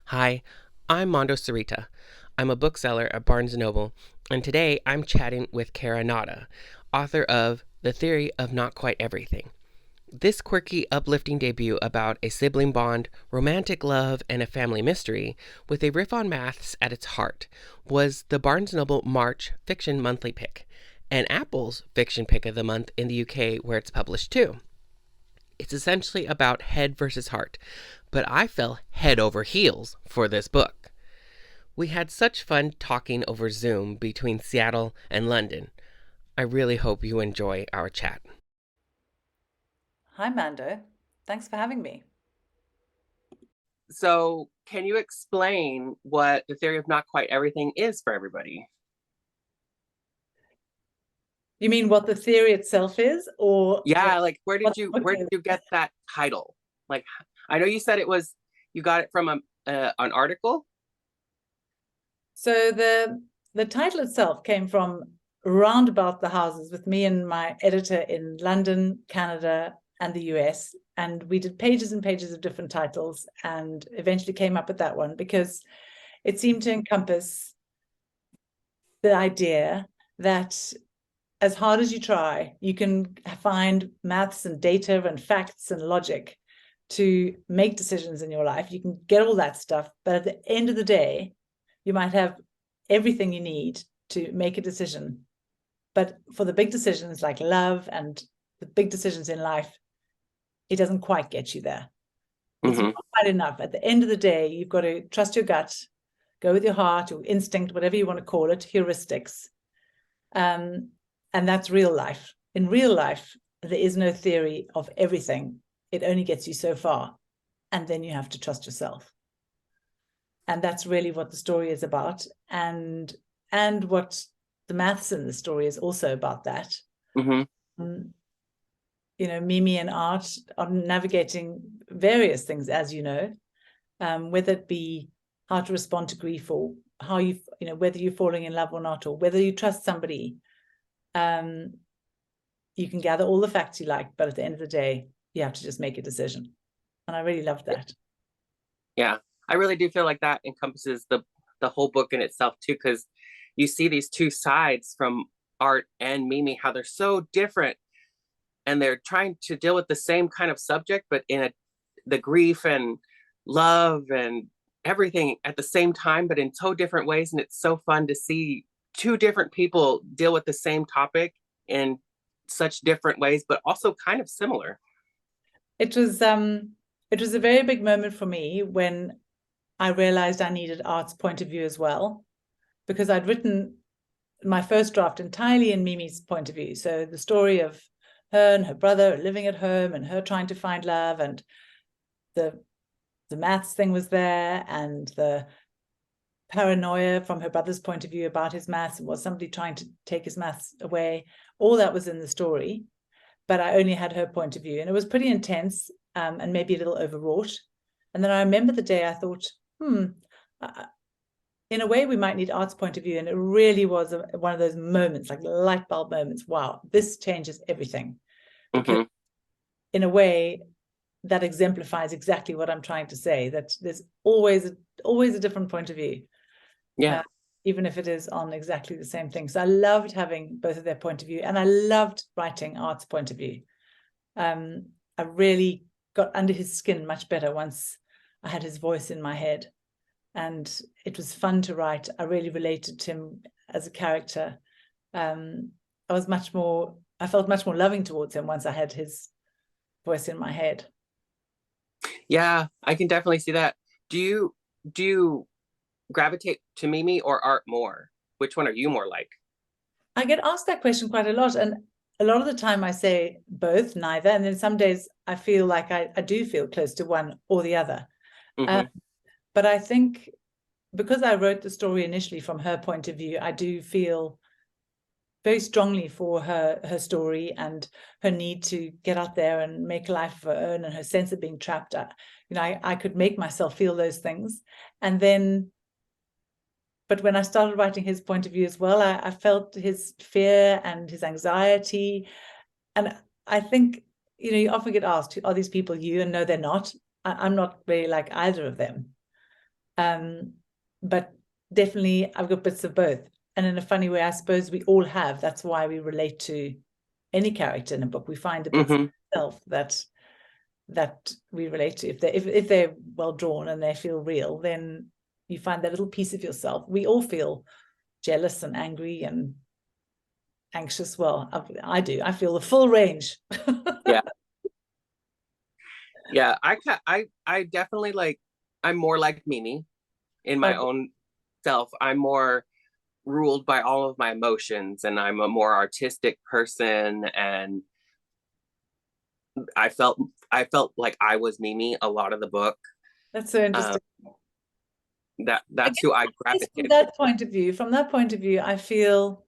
Hi, I'm Mando. I'm a bookseller at Barnes& Noble, and today I'm chatting with Gnodde, author of The Theory of Not Quite Everything. This quirky, uplifting debut about a sibling bond, romantic love, and a family mystery, with a riff on maths at its heart, was the Barnes& Noble March Fiction Monthly Pick, and Apple's Fiction Pick of the Month in the UK, where it's published too. It's essentially about head versus heart, but I fell head over heels for this book. We had such fun talking over Zoom between Seattle and London. I really hope you enjoy our chat. Hi, Mando. Thanks for having me. So, can you explain what the theory of not quite everything is for everybody? You mean what the theory itself is, or Yeah, like what the book where did is? you get that title? Like, I know you said you got it from an article. So the title itself came from round about the houses with me and my editor in London, Canada, and the US. And we did pages and pages of different titles and eventually came up with that one because it seemed to encompass the idea that as hard as you try, you can find maths and data and facts and logic to make decisions in your life. You can get all that stuff, but at the end of the day, you might have everything you need to make a decision. But for the big decisions like love and the big decisions in life, it doesn't quite get you there. It's Mm-hmm. not quite enough. At the end of the day, you've got to trust your gut, go with your heart, your instinct, whatever you want to call it, heuristics. Um, and that's real life. In real life, there is no theory of everything. It only gets you so far. And then you have to trust yourself. And that's really what the story is about. And what the maths in the story is also about that. Mm-hmm. Um, Mimi and Art are navigating various things, as you know, whether it be how to respond to grief or how whether you're falling in love or not, or whether you trust somebody. You can gather all the facts you like, but at the end of the day, you have to just make a decision. And I really loved that. Yeah, I really do feel like that encompasses the whole book in itself too, because you see these two sides from Art and Mimi, how they're so different, and they're trying to deal with the same kind of subject, but the grief and love and everything at the same time, but in so different ways. And it's so fun to see two different people deal with the same topic in such different ways, but also kind of similar. It was a very big moment for me when I realized I needed Art's point of view as well, because I'd written my first draft entirely in Mimi's point of view. So the story of her and her brother living at home and her trying to find love, and the maths thing was there, and the paranoia from her brother's point of view about his maths, and was somebody trying to take his maths away. All that was in the story, but I only had her point of view, and it was pretty intense, and maybe a little overwrought. And then I remember the day I thought, in a way, we might need Art's point of view. And it really was one of those moments, like light bulb moments. Wow, this changes everything. Because Mm-hmm. in a way, that exemplifies exactly what I'm trying to say, that there's always a different point of view, Yeah. even if it is on exactly the same thing. So I loved having both of their point of view, and I loved writing Art's point of view. I really got under his skin much better once I had his voice in my head. And it was fun to write. I really related to him as a character. I felt much more loving towards him once I had his voice in my head. Yeah, I can definitely see that. Do you gravitate to Mimi or Art more? Which one are you more like? I get asked that question quite a lot. And a lot of the time I say both, neither. And then some days I feel like I do feel close to one or the other. Mm-hmm. But I think because I wrote the story initially from her point of view, I do feel very strongly for her story and her need to get out there and make a life of her own, and her sense of being trapped. I could make myself feel those things. And then, but when I started writing his point of view as well, I felt his fear and his anxiety. And I think, you often get asked, are these people you? And no, they're not. I'm not really like either of them. But definitely I've got bits of both. And in a funny way, I suppose we all have. That's why we relate to any character in a book. We find a bit of self that we relate to. If they're well drawn and they feel real, then you find that little piece of yourself. We all feel jealous and angry and anxious. Well, I do. I feel the full range. Yeah. Yeah, I definitely like, I'm more like Mimi in my own self. I'm more ruled by all of my emotions, and I'm a more artistic person, and I felt like I was Mimi a lot of the book. That's so interesting. That's who I gravitated. From that point of view, I feel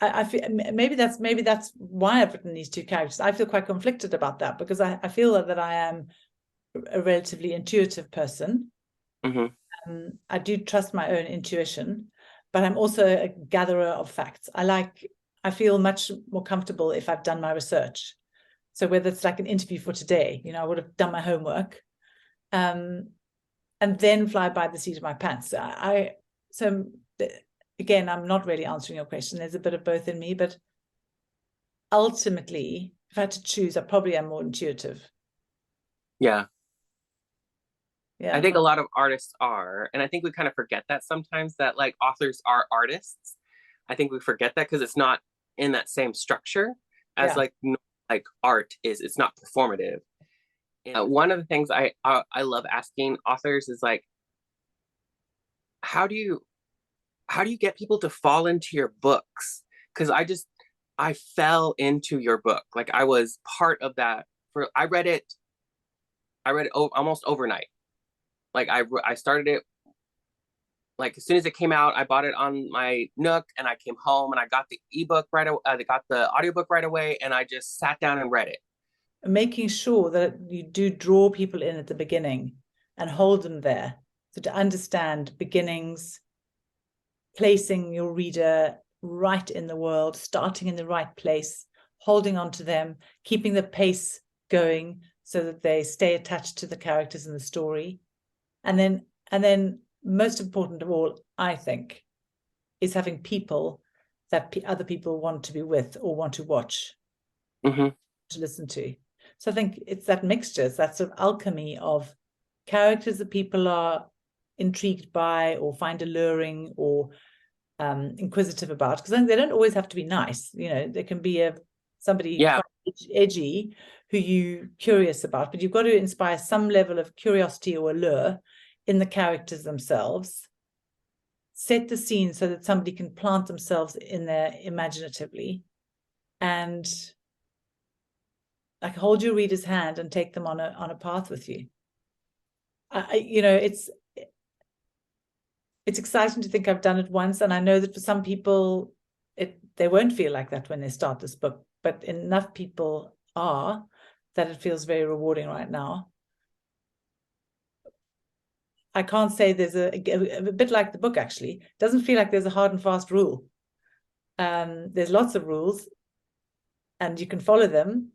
I feel maybe that's why I've written these two characters. I feel quite conflicted about that, because I feel that I am a relatively intuitive person. I do trust my own intuition, but I'm also a gatherer of facts. I feel much more comfortable if I've done my research. So whether it's like an interview for today, I would have done my homework, and then fly by the seat of my pants. So again, I'm not really answering your question. There's a bit of both in me, but ultimately, if I had to choose, I probably am more intuitive. Yeah. I think a lot of artists are, and I think we kind of forget that sometimes, that like authors are artists. I think we forget that because it's not in that same structure as like art is. It's not performative. One of the things I love asking authors is like, how do you get people to fall into your books? Because I fell into your book. Like I was part of that. I read it almost overnight. Like I started it, like as soon as it came out, I bought it on my Nook, and I came home and I got the ebook right away. I got the audiobook right away, and I just sat down and read it. Making sure that you do draw people in at the beginning and hold them there. So to understand beginnings, placing your reader right in the world, starting in the right place, holding on to them, keeping the pace going so that they stay attached to the characters in the story. And then most important of all, I think, is having people that other people want to be with or want to watch, to listen to. So I think it's that mixture, it's that sort of alchemy of characters that people are intrigued by or find alluring or inquisitive about, because they don't always have to be nice. There can be somebody quite edgy who you're curious about, but you've got to inspire some level of curiosity or allure in the characters themselves. Set the scene so that somebody can plant themselves in there imaginatively, and like hold your reader's hand and take them on a path with you. It's exciting to think I've done it once, and I know that for some people they won't feel like that when they start this book, but enough people are that it feels very rewarding right now. I can't say there's a bit like the book, actually. It doesn't feel like there's a hard and fast rule. There's lots of rules and you can follow them,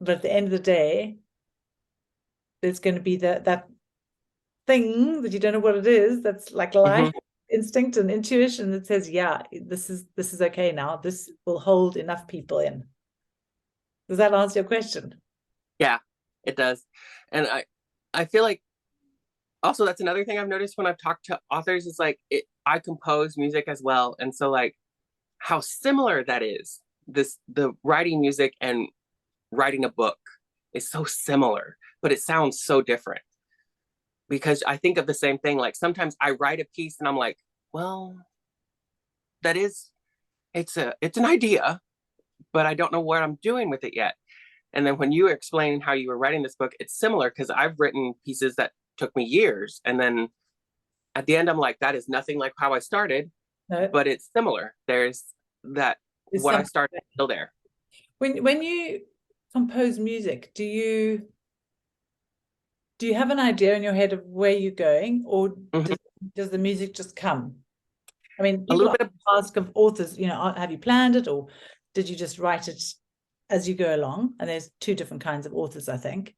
but at the end of the day, there's going to be that thing that you don't know what it is, that's like life instinct and intuition that says, yeah, this is okay now. This will hold enough people in. Does that answer your question? Yeah, it does. And I feel like also that's another thing I've noticed when I've talked to authors is like I compose music as well, and so like how similar that is. The writing music and writing a book is so similar, but it sounds so different. Because I think of the same thing. Like sometimes I write a piece and I'm like, well, it's an idea, but I don't know what I'm doing with it yet. And then when you were explaining how you were writing this book, it's similar because I've written pieces that took me years. And then at the end, I'm like, that is nothing like how I started, but it's similar. There's that, what I started is still there. When you compose music, do you have an idea in your head of where you're going, or does the music just come? I mean, people ask of authors, have you planned it, or did you just write it as you go along? And there's two different kinds of authors, I think.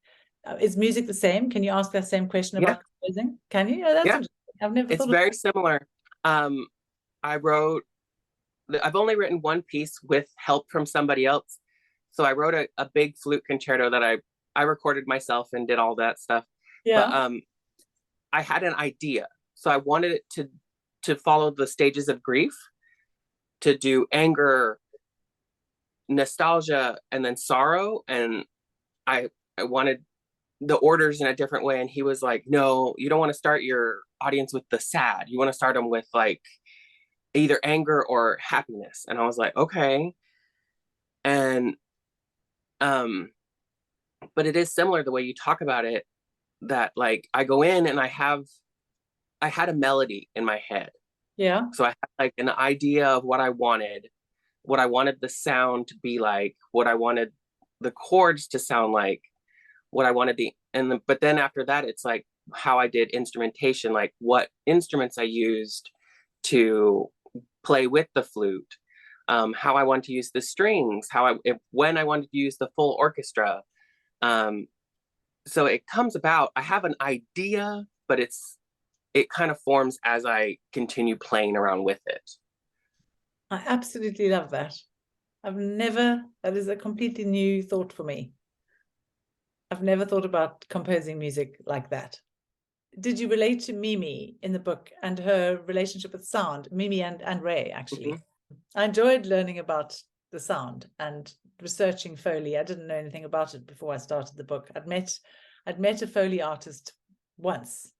Is music the same? Can you ask that same question Yeah, about composing? Can you? Oh, that's yeah, interesting. I've never it's thought of very that. similar. Um, I wrote, I've only written one piece with help from somebody else. So I wrote a big flute concerto that I recorded myself and did all that stuff. But Yeah. I had an idea. So I wanted it to follow the stages of grief, to do anger, nostalgia, and then sorrow. And I wanted the orders in a different way. And he was like, no, you don't want to start your audience with the sad. You want to start them with like either anger or happiness. And I was like, okay. And um, but it is similar the way you talk about it, that like I go in and I had a melody in my head. Yeah. So I had like an idea of what I wanted the sound to be like, what I wanted the chords to sound like, what I wanted but then after that, it's like how I did instrumentation, like what instruments I used to play with the flute, how I wanted to use the strings, when I wanted to use the full orchestra. Um, so it comes about, I have an idea, but it kind of forms as I continue playing around with it. I absolutely love that. That is a completely new thought for me. I've never thought about composing music like that. Did you relate to Mimi in the book and her relationship with sound? Mimi and Ray, actually. Mm-hmm. I enjoyed learning about the sound and researching Foley. I didn't know anything about it before I started the book. I'd met a Foley artist once,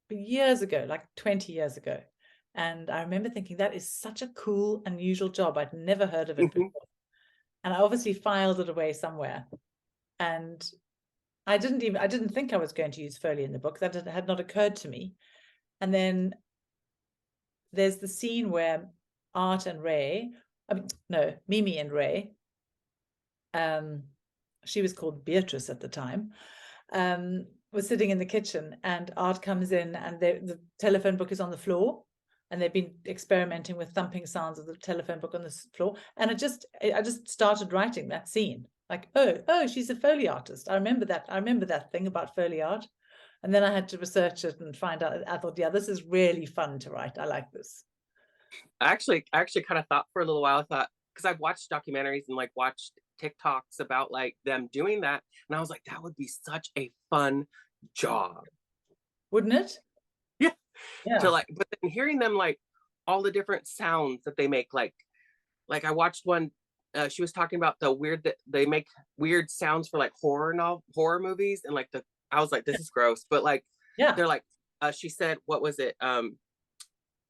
but years ago, like 20 years ago. And I remember thinking that is such a cool, unusual job. I'd never heard of it Mm-hmm. before. And I obviously filed it away somewhere. And I didn't think I was going to use Foley in the book. That had not occurred to me. And then there's the scene where Art and Ray, Mimi and Ray, she was called Beatrice at the time, was sitting in the kitchen, and Art comes in, and the telephone book is on the floor, and they've been experimenting with thumping sounds of the telephone book on the floor. And I just started writing that scene. Like, oh, she's a Foley artist. I remember that thing about Foley art. And then I had to research it and find out. I thought, yeah, this is really fun to write. I like this. I actually kind of thought for a little while, I thought, because I've watched documentaries and like watched TikToks about like them doing that. And I was like, that would be such a fun job. Wouldn't it? Yeah. To Yeah. like, but then hearing them like all the different sounds that they make, like I watched one, she was talking about the weird that they make weird sounds for like horror movies, and like I was like, this is gross. But like Yeah. they're like, she said, what was it?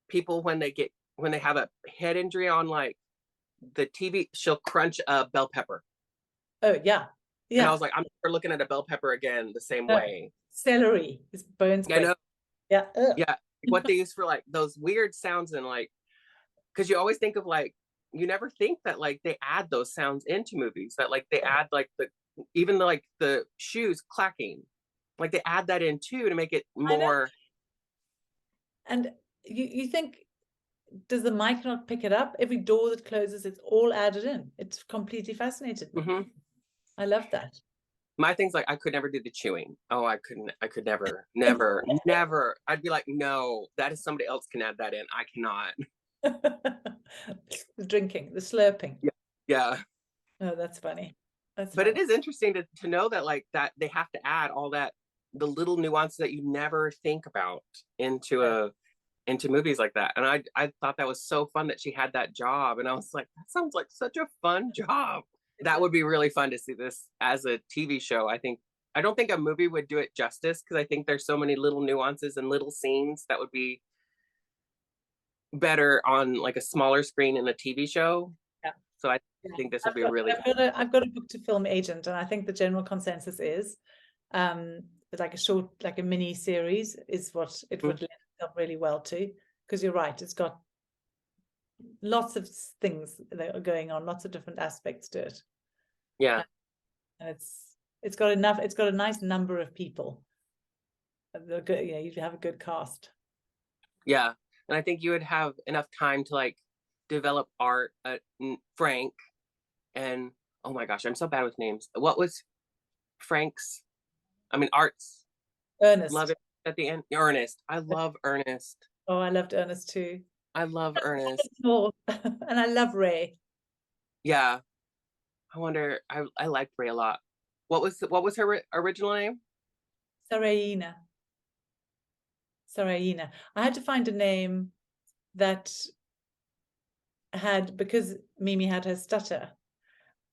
People when they have a head injury on like the TV, she'll crunch a bell pepper. Oh, yeah. And I Yeah. was like, I'm never looking at a bell pepper again the same No, way. celery is bones I break. know. Yeah. Ugh. Yeah. What they use for like those weird sounds, and like, because you always think of like, you never think that like they add those sounds into movies, that like they add like like the shoes clacking, like they add that in too to make it I know. more. And you think, does the mic not pick it up? Every door that closes, it's all added in. It's completely fascinated me. Mm-hmm. I love that. My thing's like, I could never do the chewing. Oh, I could never. I'd be like, no, that is somebody else can add that in. I cannot. The drinking, the slurping. Yeah. Yeah. Oh, that's funny. That's But funny. it is interesting to know that like that they have to add all that, the little nuances that you never think about into movies like that. And I thought that was so fun that she had that job. And I was like, that sounds like such a fun job. That would be really fun to see this as a TV show. I don't think a movie would do it justice, because I think there's so many little nuances and little scenes that would be better on like a smaller screen in a TV show. Yeah. So I think this would be really. I've got a book to film agent, and I think the general consensus is like a mini series is what it would lend itself really well to, because you're right, it's got lots of things that are going on, lots of different aspects to it. Yeah. And it's got a nice number of people. They're good, you have a good cast. Yeah. And I think you would have enough time to like develop art. Frank and, oh my gosh, I'm so bad with names. What was Frank's I mean, arts. Love Ernest. it at the end. Ernest. I love Ernest. Oh, I loved Ernest too. I love Ernest. Oh, and I love Ray. Yeah. I wonder. I liked Ray a lot. What was her original name? Sarayina. Sarayina. I had to find a name that had, because Mimi had her stutter,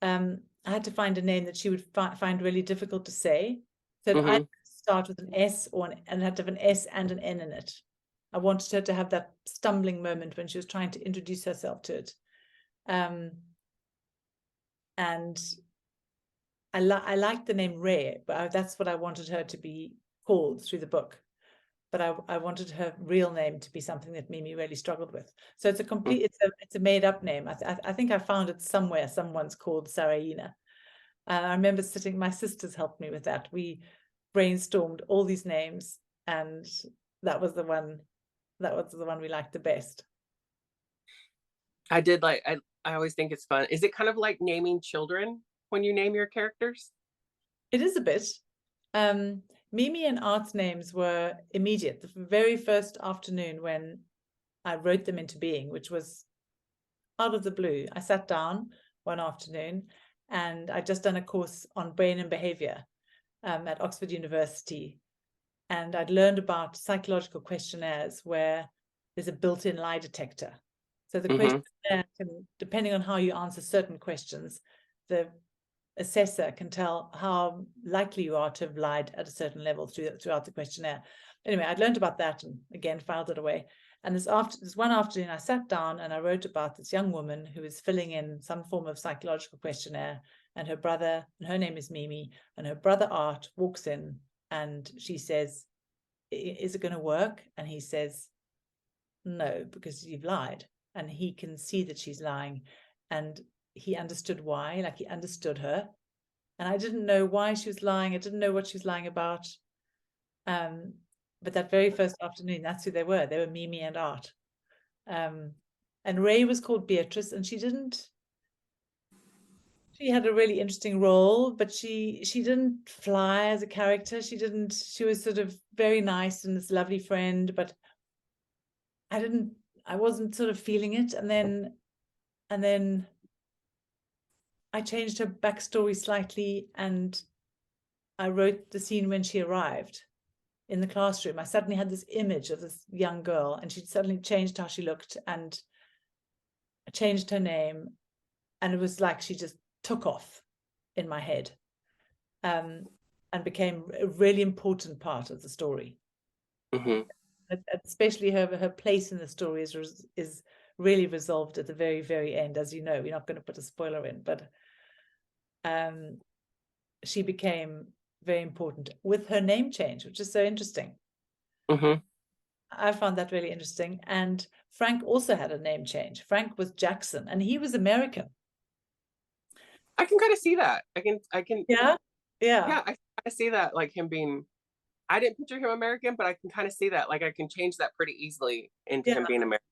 I had to find a name that she would find really difficult to say. So I Mm-hmm. start with an S and had to have an S and an N in it. I wanted her to have that stumbling moment when she was trying to introduce herself to it. And I liked the name Ray, but that's what I wanted her to be called through the book. But I wanted her real name to be something that Mimi really struggled with. So it's a complete, it's a made up name. I think I found it somewhere. Someone's called Sarayina. I remember my sisters helped me with that. We brainstormed all these names, and that was the one we liked the best. I did like. I always think it's fun. Is it kind of like naming children when you name your characters? It is a bit. Mimi and Art's names were immediate. The very first afternoon when I wrote them into being, which was out of the blue, I sat down one afternoon and I'd just done a course on brain and behavior at Oxford University. And I'd learned about psychological questionnaires where there's a built-in lie detector. So the questionnaire can, depending on how you answer certain questions, the assessor can tell how likely you are to have lied at a certain level throughout the questionnaire. Anyway, I'd learned about that and again filed it away. And this one afternoon, I sat down and I wrote about this young woman who is filling in some form of psychological questionnaire, and her brother, and her name is Mimi, and her brother Art walks in and she says, "Is it going to work?" And he says, "No, because you've lied." And he can see that she's lying, and he understood why, like he understood her. And I didn't know why she was lying. I didn't know what she was lying about. But that very first afternoon, that's who they were. They were Mimi and Art. And Ray was called Beatrice, and she had a really interesting role, but she didn't fly as a character. She was sort of very nice and this lovely friend, but I wasn't sort of feeling it. And then I changed her backstory slightly, and I wrote the scene when she arrived in the classroom. I suddenly had this image of this young girl, and she suddenly changed how she looked, and I changed her name, and it was like she just took off in my head, and became a really important part of the story. Especially her place in the story is really resolved at the very, very end. As you know, we're not going to put a spoiler in, but she became very important with her name change, which is so interesting. I found that really interesting. And Frank also had a name change. Frank was Jackson, and he was American. I can kind of see that. I can. Yeah. Yeah, I see that, like him being. I didn't picture him American, but I can kind of see that. Like I can change that pretty easily into him being American.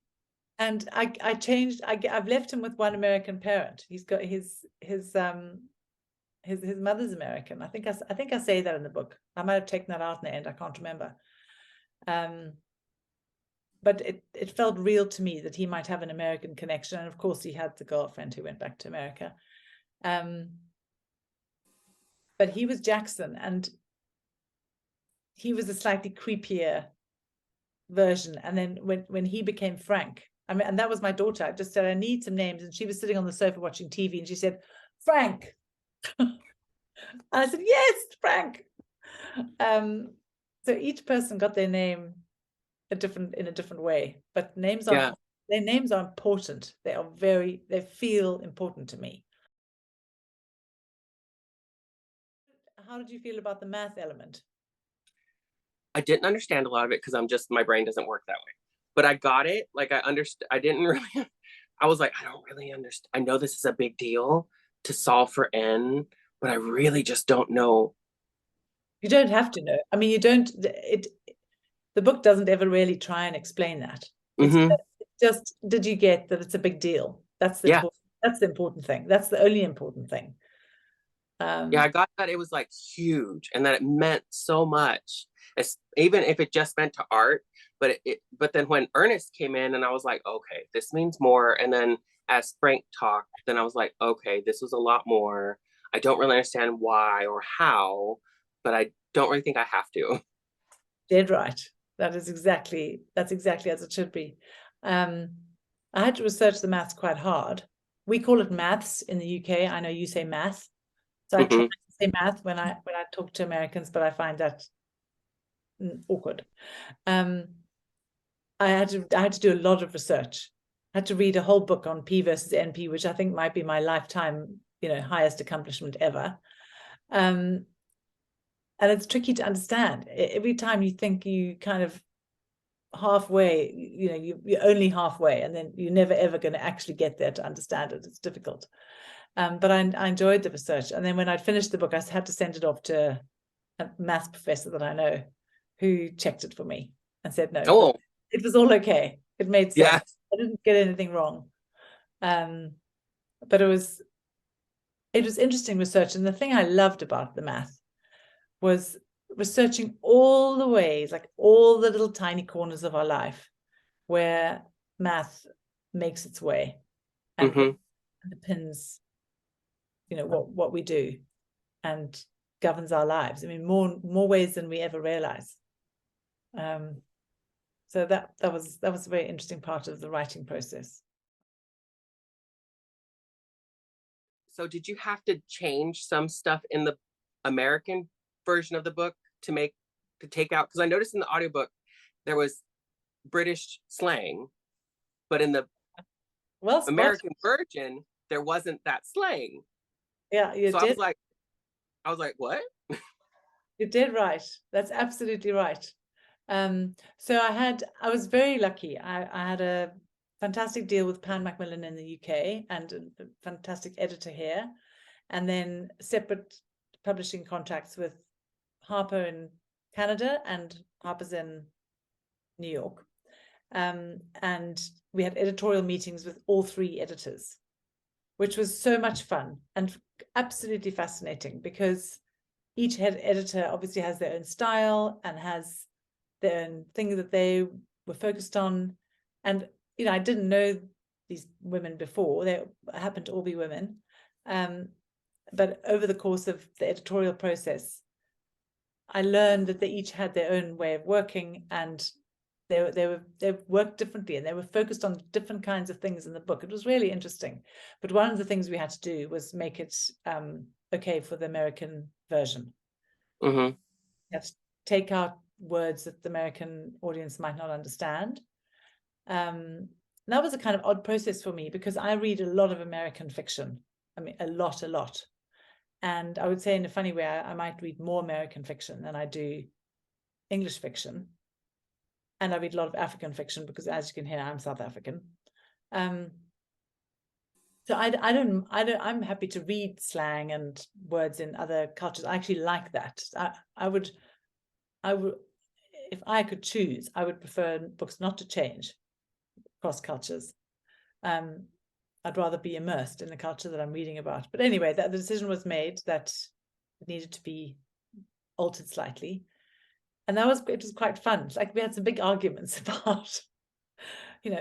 And I changed. I've left him with one American parent. He's got his mother's American. I think I say that in the book. I might have taken that out in the end. I can't remember. But it felt real to me that he might have an American connection. And of course, he had the girlfriend who went back to America. But he was Jackson, and he was a slightly creepier version. And then when he became Frank, I mean, and that was my daughter. I just said, I need some names. And she was sitting on the sofa watching TV, and she said, Frank. And I said, yes, Frank. So each person got their name in a different way, but their names are important. They feel important to me. How did you feel about the math element? I didn't understand a lot of it because my brain doesn't work that way. But I got it. Like I understood. I didn't really. I was like, I don't really understand. I know this is a big deal to solve for n, but I really just don't know. You don't have to know. I mean, you don't. The book doesn't ever really try and explain that. It's just, did you get that it's a big deal? That's the important thing. That's the only important thing. Yeah, Um, I got that it was like huge and that it meant so much. It's, even if it just meant to art, but then when Ernest came in and I was like, okay, this means more. And then as Frank talked, then I was like, okay, this was a lot more. I don't really understand why or how, but I don't really think I have to. dead right. That's exactly as it should be. Um, I had to research the maths quite hard. We call it maths in the UK. I know you say math, so I try Mm-hmm. to say math when I talk to Americans, but I find that awkward. Um, I had to do a lot of research. I had to read a whole book on P versus NP, which I think might be my lifetime, highest accomplishment ever. And it's tricky to understand. Every time you think you kind of halfway, you're only halfway, and then you're never ever going to actually get there to understand it. It's difficult. But I enjoyed the research. And then when I'd finished the book, I had to send it off to a math professor that I know who checked it for me and said, no, Oh, it was all okay. It made sense. yeah. I didn't get anything wrong. But it was interesting research. And the thing I loved about the math was researching all the ways, like all the little tiny corners of our life where math makes its way and Mm-hmm. underpins, what we do and governs our lives. I mean, more ways than we ever realize. So that was a very interesting part of the writing process. So did you have to change some stuff in the American version of the book to take out? Because I noticed in the audiobook there was British slang, but in the Well spotted. American version there wasn't that slang. Yeah, So I was like, what? you did right. That's absolutely right. So I was very lucky. I had a fantastic deal with Pan Macmillan in the UK and a fantastic editor here, and then separate publishing contracts with Harper in Canada and Harper's in New York. And we had editorial meetings with all three editors, which was so much fun and absolutely fascinating because each head editor obviously has their own style and has their own thing that they were focused on. And, I didn't know these women before. They happened to all be women. But over the course of the editorial process, I learned that they each had their own way of working, and they worked differently, and they were focused on different kinds of things in the book. It was really interesting. But one of the things we had to do was make it okay for the American version. Mm-hmm. You had to take out words that the American audience might not understand. That was a kind of odd process for me because I read a lot of American fiction. I mean, a lot. And I would say in a funny way, I might read more American fiction than I do English fiction. And I read a lot of African fiction because, as you can hear, I'm South African. So I'm happy to read slang and words in other cultures. I actually like that. I would, if I could choose, I would prefer books not to change across cultures. I'd rather be immersed in the culture that I'm reading about. But anyway, the decision was made that it needed to be altered slightly. And it was quite fun. Like we had some big arguments about,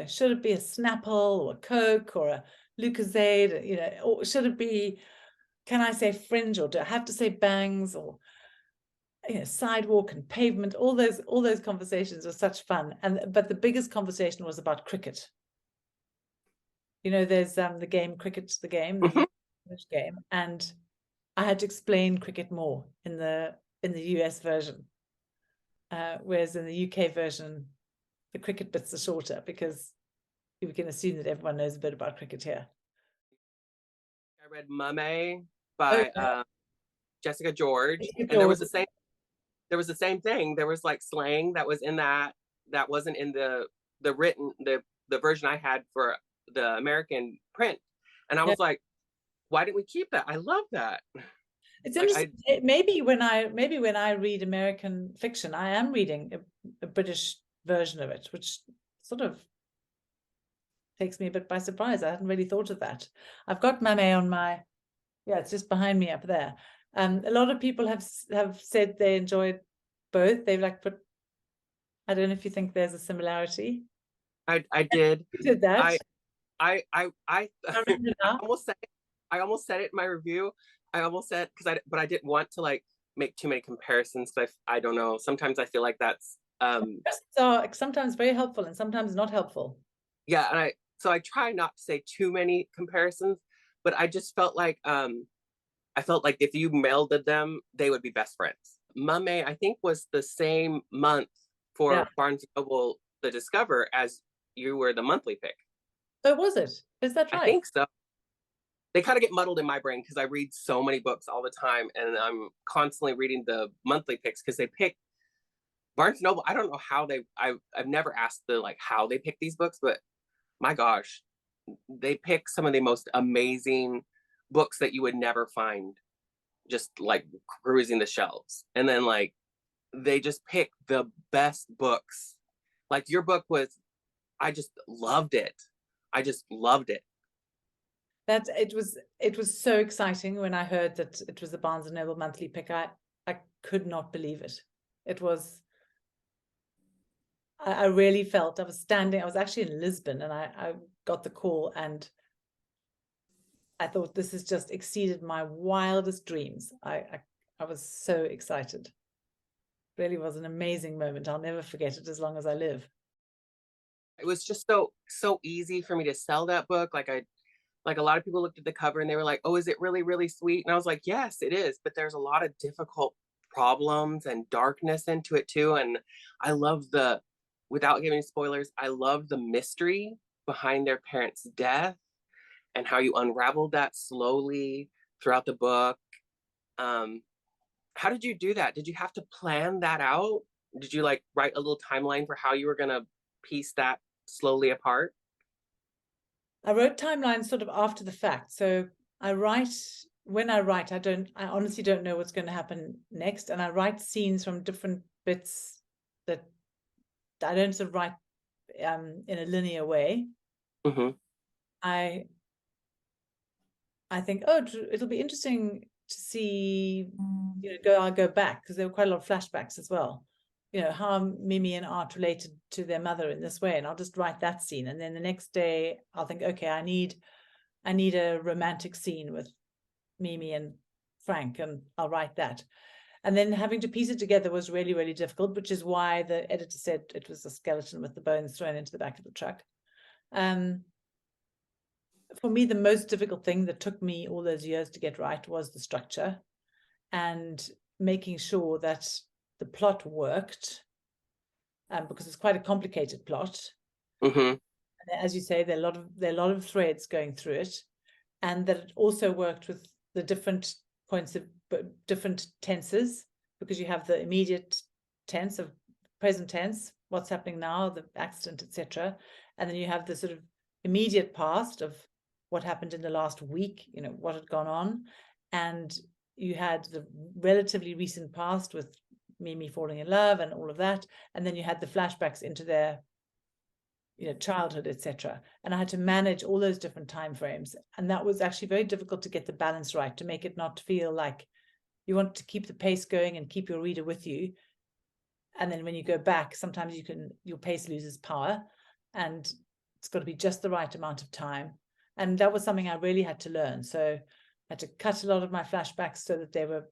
should it be a Snapple or a Coke or a Lucozade, or should it be, can I say fringe or do I have to say bangs or, sidewalk and pavement? All those conversations were such fun. But the biggest conversation was about cricket. There's the game cricket, the Mm-hmm. English game, and I had to explain cricket more in the US version, whereas in the UK version, the cricket bits are shorter because we can assume that everyone knows a bit about cricket here. I read Mame Oh, by Jessica George, and George. there was the same thing. There was like slang that was in that wasn't in the written the version I had for the American print, and I Yeah. was like, why didn't we keep that? I love that. It's Like interesting. Maybe when I read American fiction, I am reading a British version of it, which sort of takes me a bit by surprise. I hadn't really thought of that. I've got Mame on my Yeah, it's just behind me up there. A lot of people have said they enjoyed both. They've like put, I don't know if you think there's a similarity. I did. You did that. I I written it I out. almost said it in my review. I almost said, but I didn't want to like make too many comparisons because I don't know. Sometimes I feel like that's So sometimes very helpful and sometimes not helpful. yeah, and I try not to say too many comparisons, but I just felt like I felt like if you melded them, they would be best friends. Mame, I think, was the same month Yeah. for Barnes and Noble The Discover as you were the monthly pick. Oh, was it? Is that I right? think so. They kind of get muddled in my brain because I read so many books all the time, and I'm constantly reading the monthly picks because they pick Barnes and Noble. I don't know how I've never asked the like how they pick these books, but my gosh, they pick some of the most amazing books that you would never find just like cruising the shelves. And then like they just pick the best books. Like your book was, I just loved it. I just loved it. That it was so exciting when I heard that it was the Barnes and Noble monthly pick. I could not believe it. It was, I really felt I was actually in Lisbon and I got the call and I thought this has just exceeded my wildest dreams. I was so excited. Really was an amazing moment. I'll never forget it as long as I live. It was just so easy for me to sell that book. Like a lot of people looked at the cover and they were like, "Oh, is it really really sweet?" And I was like, "Yes, it is." But there's a lot of difficult problems and darkness into it too. And I love without giving spoilers, I love the mystery behind their parents' death and how you unraveled that slowly throughout the book. Um, how did you do that? Did you have to plan that out? Did you like write a little timeline for how you were gonna piece that slowly apart? I wrote timelines sort of after the fact. So when I write, I honestly don't know what's going to happen next. And I write scenes from different bits that I don't sort of write in a linear way. Mm-hmm. I think, oh, it'll be interesting to see, I'll go back because there were quite a lot of flashbacks as well. How Mimi and Art related to their mother in this way, and I'll just write that scene. And then the next day, I'll think, okay, I need a romantic scene with Mimi and Frank, and I'll write that. And then having to piece it together was really, really difficult, which is why the editor said it was a skeleton with the bones thrown into the back of the truck. For me, the most difficult thing that took me all those years to get right was the structure and making sure that the plot worked, because it's quite a complicated plot. Mm-hmm. And as you say, there are a lot of threads going through it, and that it also worked with the different points of different tenses, because you have the immediate tense of present tense, what's happening now, the accident, etc., and then you have the sort of immediate past of what happened in the last week, what had gone on, and you had the relatively recent past with Mimi falling in love and all of that, and then you had the flashbacks into their childhood, etc. And I had to manage all those different time frames, and that was actually very difficult to get the balance right, to make it not feel like you want to keep the pace going and keep your reader with you, and then when you go back, sometimes your pace loses power, and it's got to be just the right amount of time. And that was something I really had to learn. So I had to cut a lot of my flashbacks so that they were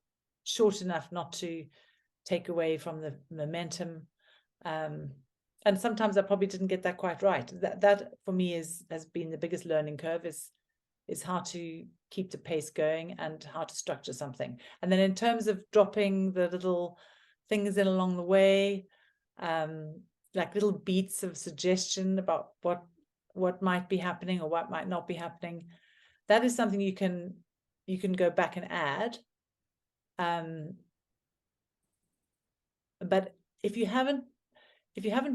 short enough not to take away from the momentum. And sometimes I probably didn't get that quite right. That for me has been the biggest learning curve, is how to keep the pace going and how to structure something. And then in terms of dropping the little things in along the way, like little beats of suggestion about what might be happening or what might not be happening, that is something you can go back and add. But if you haven't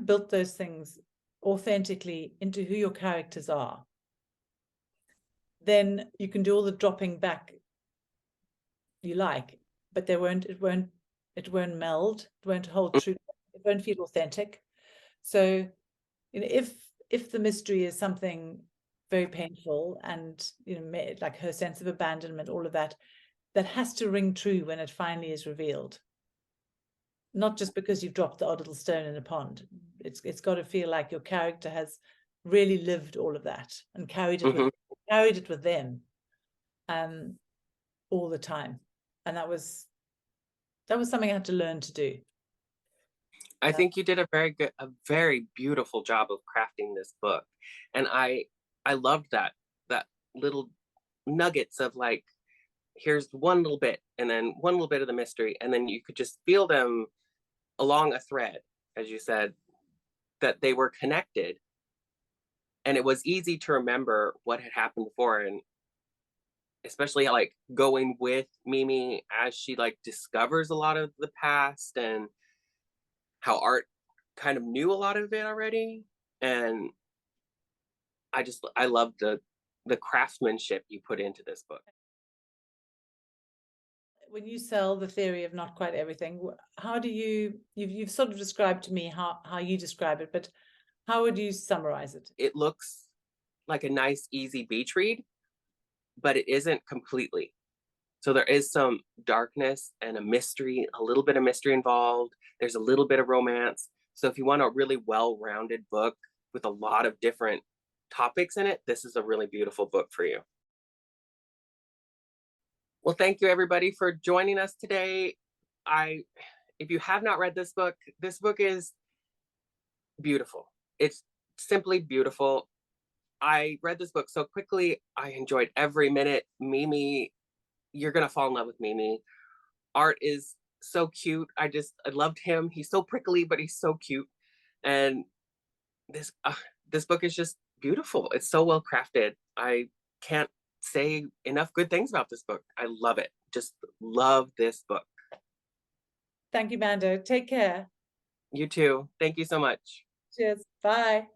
built those things authentically into who your characters are, then you can do all the dropping back you like, but it won't meld, it won't hold true, it won't feel authentic. So if the mystery is something very painful, and like her sense of abandonment, all of that has to ring true when it finally is revealed. Not just because you've dropped the odd little stone in a pond. It's got to feel like your character has really lived all of that and carried it with them all the time. And that was something I had to learn to do. I think you did a very beautiful job of crafting this book. And I loved that little nuggets of like, here's one little bit and then one little bit of the mystery. And then you could just feel them along a thread, as you said, that they were connected. And it was easy to remember what had happened before. And especially like going with Mimi as she like discovers a lot of the past, and how Art kind of knew a lot of it already. And I love the craftsmanship you put into this book. When you sell The Theory of Not Quite Everything, how do you've sort of described to me how you describe it, but how would you summarize it? It looks like a nice, easy beach read, but it isn't completely. So there is some darkness and a little bit of mystery involved. There's a little bit of romance. So if you want a really well-rounded book with a lot of different topics in it, this is a really beautiful book for you. Well, thank you everybody for joining us today. If you have not read this book is beautiful. It's simply beautiful. I read this book so quickly. I enjoyed every minute. Mimi, you're going to fall in love with Mimi. Art is so cute. I loved him. He's so prickly, but he's so cute. And this book is just beautiful. It's so well crafted. I can't say enough good things about this book. I love it. Just love this book. Thank you, Mando. Take care. You too. Thank you so much. Cheers. Bye.